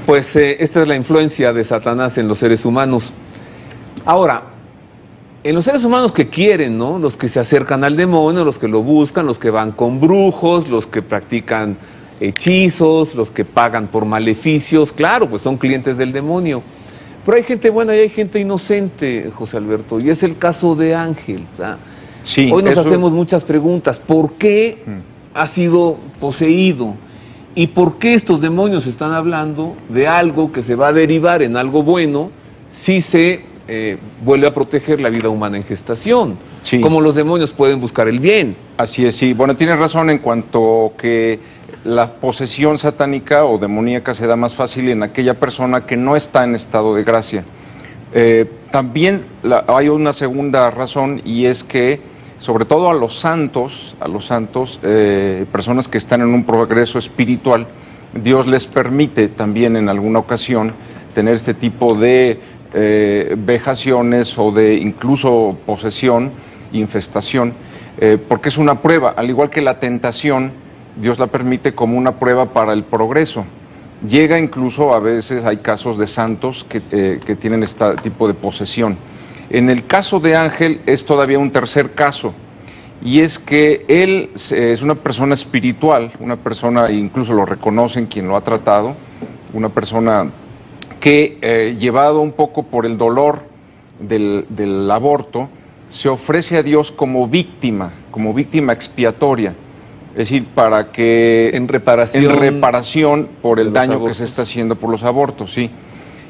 pues esta es la influencia de Satanás en los seres humanos. Ahora, en los seres humanos que quieren, ¿no? Los que se acercan al demonio, los que lo buscan, los que van con brujos, los que practican hechizos, los que pagan por maleficios, claro, pues son clientes del demonio. Pero hay gente buena y hay gente inocente, José Alberto, y es el caso de Ángel, ¿verdad? Sí, hoy nos hacemos muchas preguntas. ¿Por qué ha sido poseído? ¿Y por qué estos demonios están hablando de algo que se va a derivar en algo bueno si se vuelve a proteger la vida humana en gestación? Sí. ¿Cómo los demonios pueden buscar el bien? Así es, sí. Bueno, tienes razón en cuanto que la posesión satánica o demoníaca se da más fácil en aquella persona que no está en estado de gracia. También hay una segunda razón, y es que sobre todo a los santos, personas que están en un progreso espiritual, Dios les permite también en alguna ocasión tener este tipo de vejaciones o de incluso posesión, infestación, porque es una prueba, al igual que la tentación, Dios la permite como una prueba para el progreso. Llega incluso, a veces hay casos de santos que tienen este tipo de posesión. En el caso de Ángel es todavía un tercer caso, y es que él es una persona espiritual, una persona, incluso lo reconocen quien lo ha tratado, una persona que llevado un poco por el dolor del aborto, se ofrece a Dios como víctima expiatoria, es decir, para que en reparación por el daño que se está haciendo por los abortos, sí.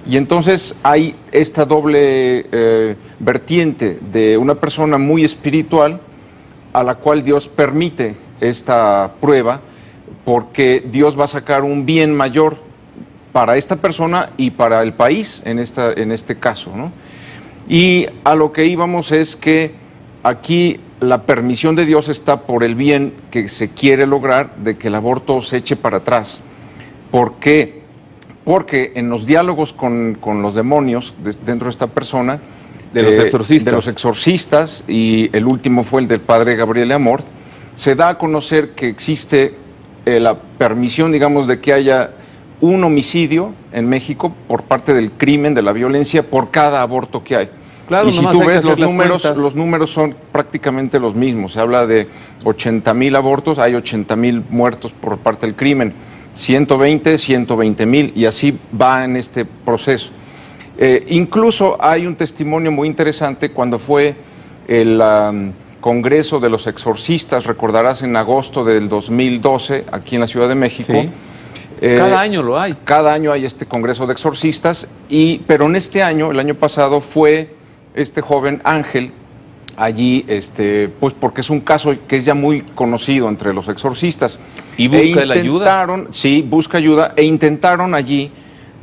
Y entonces hay esta doble vertiente de una persona muy espiritual a la cual Dios permite esta prueba, porque Dios va a sacar un bien mayor para esta persona y para el país en este caso, ¿no? Y a lo que íbamos es que aquí la permisión de Dios está por el bien que se quiere lograr de que el aborto se eche para atrás. ¿Por qué? Porque en los diálogos con los demonios dentro de esta persona, de los exorcistas, y el último fue el del padre Gabriel Amort, se da a conocer que existe la permisión, digamos, de que haya un homicidio en México por parte del crimen, de la violencia, por cada aborto que hay. Claro, y si tú ves los números son prácticamente los mismos. Se habla de 80,000 abortos, hay 80,000 muertos por parte del crimen, 120,000, y así va en este proceso. Incluso hay un testimonio muy interesante cuando fue el Congreso de los Exorcistas, recordarás, en agosto del 2012, aquí en la Ciudad de México. Sí. Cada año lo hay. Cada año hay este Congreso de Exorcistas, pero en este año, el año pasado, fue este joven Ángel allí, pues porque es un caso que es ya muy conocido entre los exorcistas. ¿Y busca la ayuda? Sí, busca ayuda, e intentaron allí,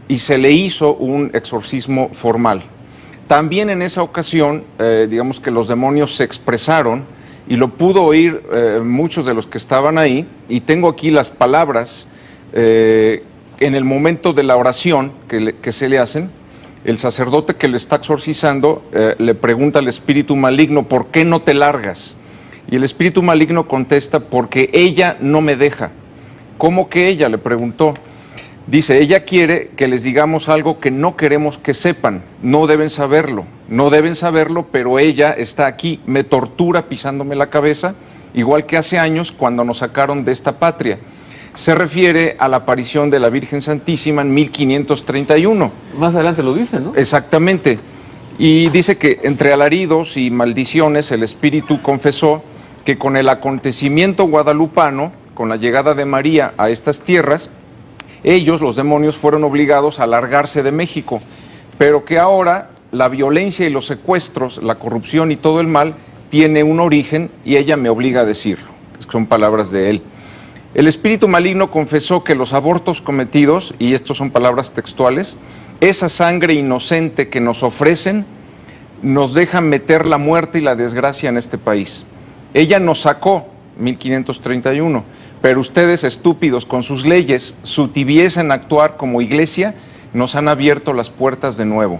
y se le hizo un exorcismo formal. También en esa ocasión, digamos que los demonios se expresaron, y lo pudo oír muchos de los que estaban ahí, y tengo aquí las palabras en el momento de la oración que se le hacen. El sacerdote que le está exorcizando le pregunta al espíritu maligno: ¿por qué no te largas? Y el espíritu maligno contesta: porque ella no me deja. ¿Cómo que ella?, le preguntó. Dice: ella quiere que les digamos algo que no queremos que sepan, no deben saberlo, pero ella está aquí, me tortura pisándome la cabeza, igual que hace años cuando nos sacaron de esta patria. Se refiere a la aparición de la Virgen Santísima en 1531. Más adelante lo dice, ¿no? Exactamente. Y dice que entre alaridos y maldiciones el espíritu confesó que con el acontecimiento guadalupano, con la llegada de María a estas tierras, ellos, los demonios, fueron obligados a largarse de México, pero que ahora la violencia y los secuestros, la corrupción y todo el mal tiene un origen, y ella me obliga a decirlo. Son palabras de él. El espíritu maligno confesó que los abortos cometidos, y estas son palabras textuales, esa sangre inocente que nos ofrecen, nos dejan meter la muerte y la desgracia en este país. Ella nos sacó, 1531, pero ustedes, estúpidos, con sus leyes, su tibieza en actuar como iglesia, nos han abierto las puertas de nuevo.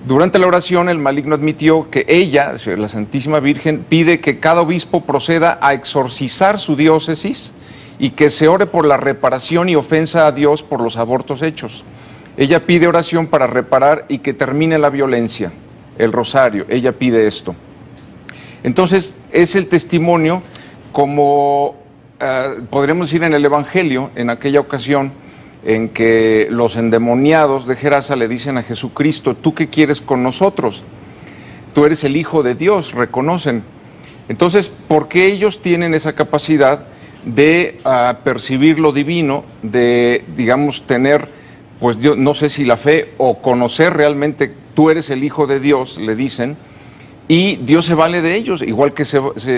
Durante la oración, el maligno admitió que ella, la Santísima Virgen, pide que cada obispo proceda a exorcizar su diócesis y que se ore por la reparación y ofensa a Dios por los abortos hechos. Ella pide oración para reparar y que termine la violencia, el rosario, ella pide esto. Entonces, es el testimonio, como podríamos decir en el Evangelio, en aquella ocasión en que los endemoniados de Gerasa le dicen a Jesucristo: ¿tú qué quieres con nosotros? Tú eres el Hijo de Dios, reconocen. Entonces, porque ellos tienen esa capacidad de percibir lo divino, de, digamos, tener, pues Dios, no sé si la fe o conocer realmente, tú eres el Hijo de Dios, le dicen, y Dios se vale de ellos, igual que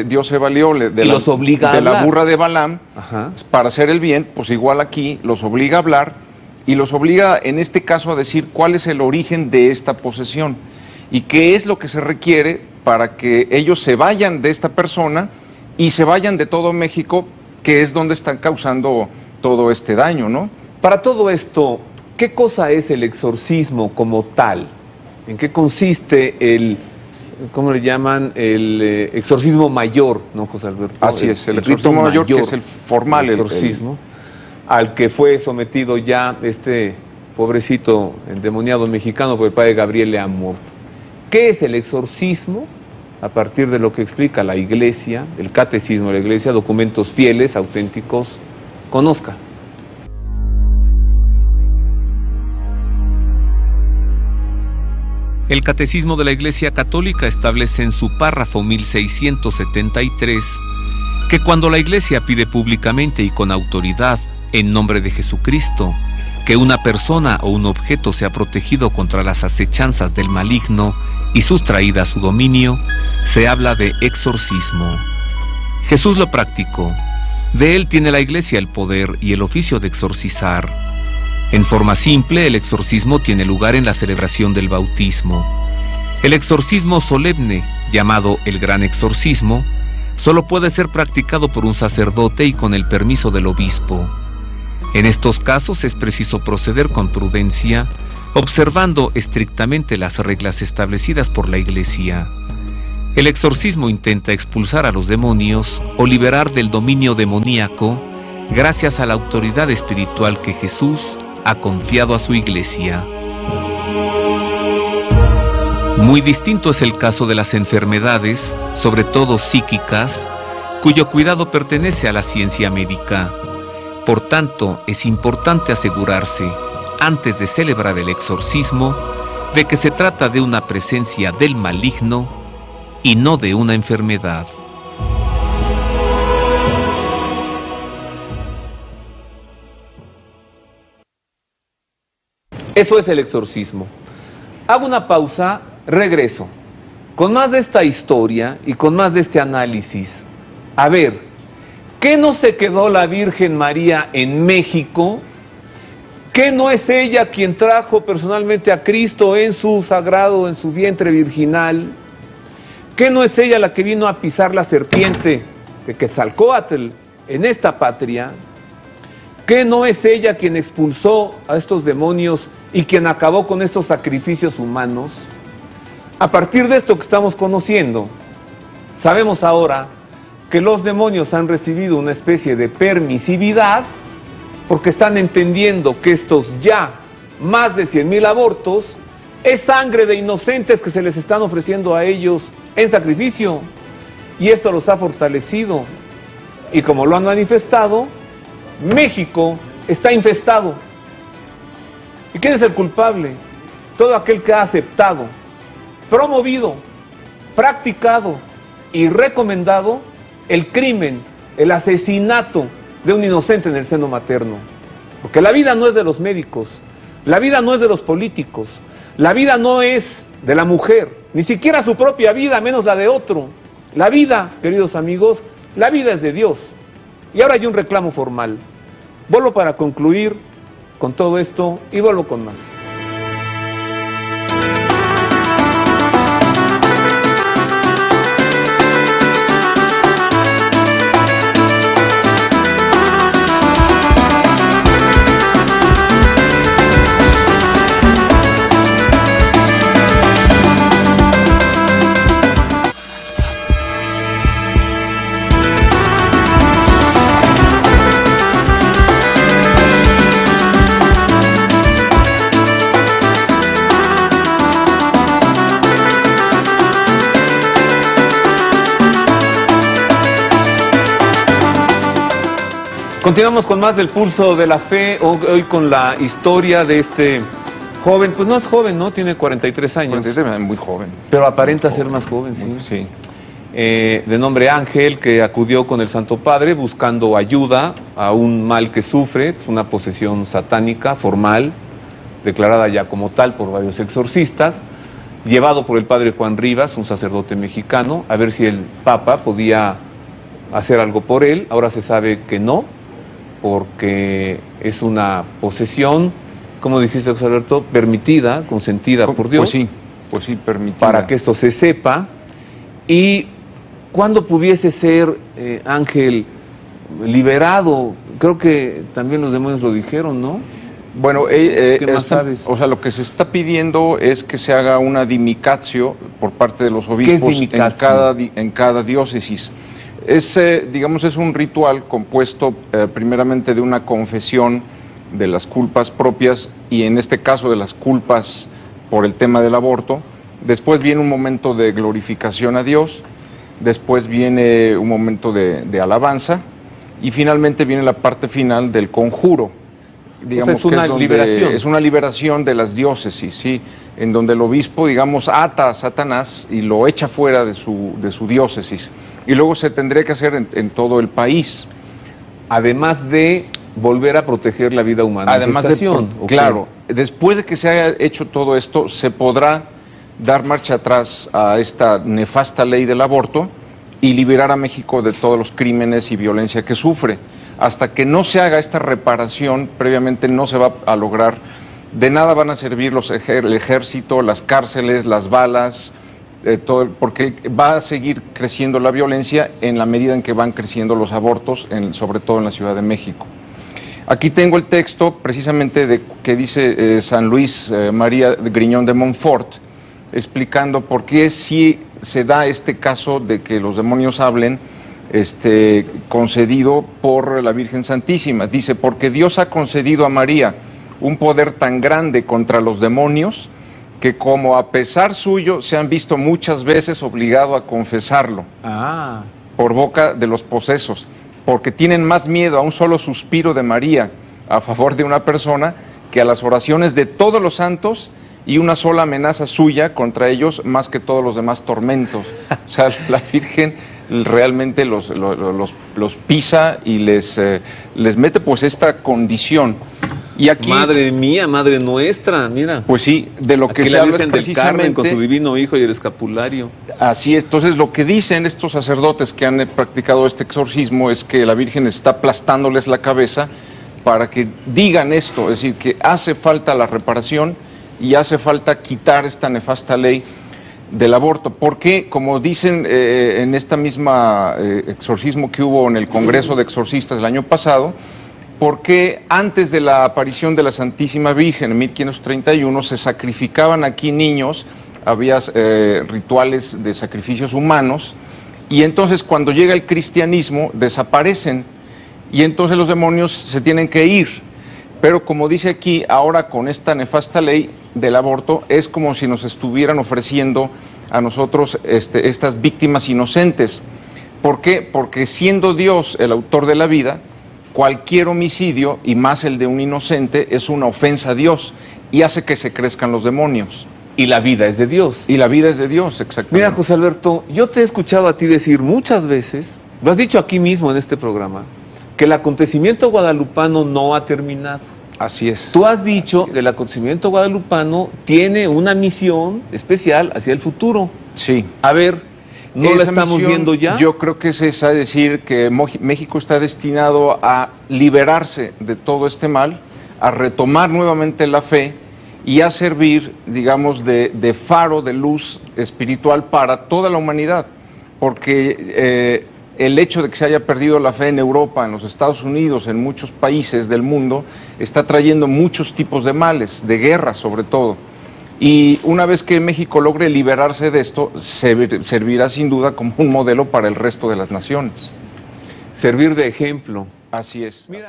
Dios se valió de la burra de Balaam. Ajá. Para hacer el bien, pues igual aquí los obliga a hablar, y los obliga en este caso a decir cuál es el origen de esta posesión, y qué es lo que se requiere para que ellos se vayan de esta persona, y se vayan de todo México, que es donde están causando todo este daño, ¿no? Para todo esto, ¿qué cosa es el exorcismo como tal? ¿En qué consiste el... ¿cómo le llaman? El exorcismo mayor, ¿no, José Alberto? Así es, el exorcismo mayor, que es el formal. El exorcismo, al que fue sometido ya este pobrecito endemoniado mexicano por el padre Gabriel Amor. ¿Qué es el exorcismo? A partir de lo que explica la Iglesia, el Catecismo de la Iglesia, documentos fieles, auténticos, conozca. El Catecismo de la Iglesia Católica establece en su párrafo 1673 que cuando la Iglesia pide públicamente y con autoridad, en nombre de Jesucristo, que una persona o un objeto sea protegido contra las acechanzas del maligno y sustraída a su dominio, se habla de exorcismo. Jesús lo practicó. De él tiene la Iglesia el poder y el oficio de exorcizar. En forma simple, el exorcismo tiene lugar en la celebración del bautismo. El exorcismo solemne, llamado el Gran Exorcismo, solo puede ser practicado por un sacerdote y con el permiso del obispo. En estos casos es preciso proceder con prudencia, observando estrictamente las reglas establecidas por la Iglesia. El exorcismo intenta expulsar a los demonios o liberar del dominio demoníaco gracias a la autoridad espiritual que Jesús ha confiado a su Iglesia. Muy distinto es el caso de las enfermedades, sobre todo psíquicas, cuyo cuidado pertenece a la ciencia médica. Por tanto, es importante asegurarse, antes de celebrar el exorcismo, de que se trata de una presencia del maligno y no de una enfermedad. Eso es el exorcismo. Hago una pausa, regreso. Con más de esta historia y con más de este análisis. A ver, ¿qué no se quedó la Virgen María en México? ¿Qué no es ella quien trajo personalmente a Cristo en su sagrado, en su vientre virginal? ¿Qué no es ella la que vino a pisar la serpiente de Quetzalcóatl en esta patria? ¿Qué no es ella quien expulsó a estos demonios y quien acabó con estos sacrificios humanos? A partir de esto que estamos conociendo, sabemos ahora que los demonios han recibido una especie de permisividad porque están entendiendo que estos ya más de 100,000 abortos es sangre de inocentes que se les están ofreciendo a ellos en sacrificio, y esto los ha fortalecido, y como lo han manifestado, México está infestado. ¿Y quién es el culpable? Todo aquel que ha aceptado, promovido, practicado y recomendado el crimen, el asesinato de un inocente en el seno materno. Porque la vida no es de los médicos, la vida no es de los políticos, la vida no es de la mujer, ni siquiera su propia vida, menos la de otro. La vida, queridos amigos, la vida es de Dios. Y ahora hay un reclamo formal. Vuelvo para concluir con todo esto y vuelvo con más. Continuamos con más del Pulso de la Fe, hoy con la historia de este joven, pues no es joven, ¿no? Tiene 43 años. 43, muy joven. Pero aparenta ser más joven, sí. Sí. De nombre Ángel, que acudió con el Santo Padre buscando ayuda a un mal que sufre, es una posesión satánica formal, declarada ya como tal por varios exorcistas, llevado por el Padre Juan Rivas, un sacerdote mexicano, a ver si el Papa podía hacer algo por él. Ahora se sabe que no, porque es una posesión, como dijiste, José Alberto, permitida, consentida por Dios. Pues sí, permitida. Para que esto se sepa. Y ¿cuándo pudiese ser Ángel liberado? Creo que también los demonios lo dijeron, ¿no? Bueno, ¿qué más sabes? o sea, lo que se está pidiendo es que se haga una dimicatio por parte de los obispos en cada diócesis. Digamos, es un ritual compuesto primeramente de una confesión de las culpas propias y en este caso de las culpas por el tema del aborto. Después viene un momento de glorificación a Dios, después viene un momento de alabanza y finalmente viene la parte final del conjuro. Digamos, o sea, es una liberación. Es una liberación de las diócesis, sí, en donde el obispo, digamos, ata a Satanás y lo echa fuera de su diócesis. Y luego se tendría que hacer en todo el país. Además de volver a proteger la vida humana. Además claro, después de que se haya hecho todo esto, se podrá dar marcha atrás a esta nefasta ley del aborto y liberar a México de todos los crímenes y violencia que sufre. Hasta que no se haga esta reparación, previamente no se va a lograr. De nada van a servir el ejército, las cárceles, las balas, porque va a seguir creciendo la violencia en la medida en que van creciendo los abortos, sobre todo en la Ciudad de México. Aquí tengo el texto precisamente que dice San Luis María Griñón de Montfort, explicando por qué sí se da este caso de que los demonios hablen, concedido por la Virgen Santísima. Dice, porque Dios ha concedido a María un poder tan grande contra los demonios, que como a pesar suyo se han visto muchas veces obligado a confesarlo por boca de los posesos, porque tienen más miedo a un solo suspiro de María a favor de una persona que a las oraciones de todos los santos y una sola amenaza suya contra ellos más que todos los demás tormentos. O sea, la Virgen realmente los pisa y les mete pues esta condición. Y aquí, madre mía, madre nuestra, mira. Pues sí, de lo que se habla es precisamente con su divino hijo y el escapulario. Así es. Entonces lo que dicen estos sacerdotes que han practicado este exorcismo es que la Virgen está aplastándoles la cabeza para que digan esto, es decir, que hace falta la reparación y hace falta quitar esta nefasta ley del aborto, porque como dicen en esta misma exorcismo que hubo en el Congreso de Exorcistas el año pasado, porque antes de la aparición de la Santísima Virgen en 1531 se sacrificaban aquí niños, había rituales de sacrificios humanos, y entonces cuando llega el cristianismo desaparecen, y entonces los demonios se tienen que ir. Pero como dice aquí, ahora con esta nefasta ley del aborto, es como si nos estuvieran ofreciendo a nosotros estas víctimas inocentes. ¿Por qué? Porque siendo Dios el autor de la vida, cualquier homicidio, y más el de un inocente, es una ofensa a Dios y hace que se crezcan los demonios. Y la vida es de Dios. Y la vida es de Dios, exactamente. Mira, José Alberto, yo te he escuchado a ti decir muchas veces, lo has dicho aquí mismo en este programa, que el acontecimiento guadalupano no ha terminado. Así es. Tú has dicho que el acontecimiento guadalupano tiene una misión especial hacia el futuro. Sí. A ver, ¿no la estamos viendo ya? Yo creo que es esa, decir que México está destinado a liberarse de todo este mal, a retomar nuevamente la fe y a servir, digamos, de faro de luz espiritual para toda la humanidad, porque el hecho de que se haya perdido la fe en Europa, en los Estados Unidos, en muchos países del mundo, está trayendo muchos tipos de males, de guerra sobre todo. Y una vez que México logre liberarse de esto, servirá sin duda como un modelo para el resto de las naciones. Servir de ejemplo. Así es. Mira.